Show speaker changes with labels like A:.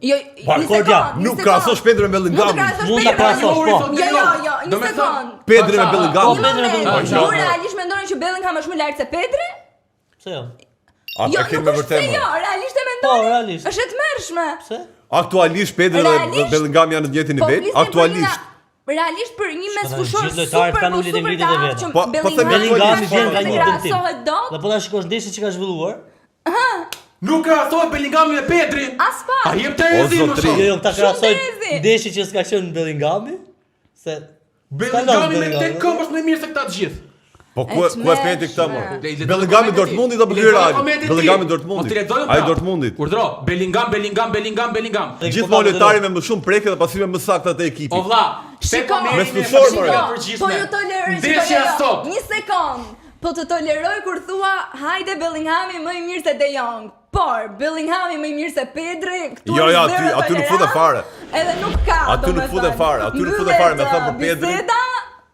A: Jo,
B: nuk krahasosh Pedri me Bellingamin.
A: Mund ta
C: krahasosh, po.
A: Jo, një sekond.
B: Pedri me Bellingamin.
A: Ju realisht mendoni që Bellingham është më lart se Pedri?
C: Pse jo?
A: Jo, nuk është se jo, realisht e mendoni?
C: Po, realisht.
A: Është e tmerrshme.
C: Pse?
B: Aktualisht Pedri dhe Bellingham janë në të njëjtin nivel. Aktualisht.
A: Realisht për një mesfushor
C: super
B: po
C: Bellinghami vjen nga një dëmtim. Dhe po ta shikosh ndeshjen që ka zhvilluar.
D: Nuk krahasohet Bellingami me Pedrin.
A: As pak.
D: A jep Terezi më shumë.
C: Jo, ta krahasoj ndeshjen që s'ka qenë Bellingami, se
D: Bellingami me tek këmbë është më mirë se këta të gjithë.
B: Po ku e peti këtë më? Bellingami Dortmundit apo Real? Bellingami Dortmundit. Ai Dortmundit.
D: Urdhro, Bellingham.
B: Gjithmonë lojtari me më shumë prekje dhe pasime më sakta të ekipit.
D: O vlla,
A: po ju toleroj. Një sekond. Po të toleroj kur thua hajde Bellinghami më i mirë se De Jong. Por Bellinghami më i mirë se Pedri, këtu
B: jo, aty nuk futet fare.
A: Edhe nuk ka.
B: Aty nuk futet fare, me thënë për Pedri.
A: Biseda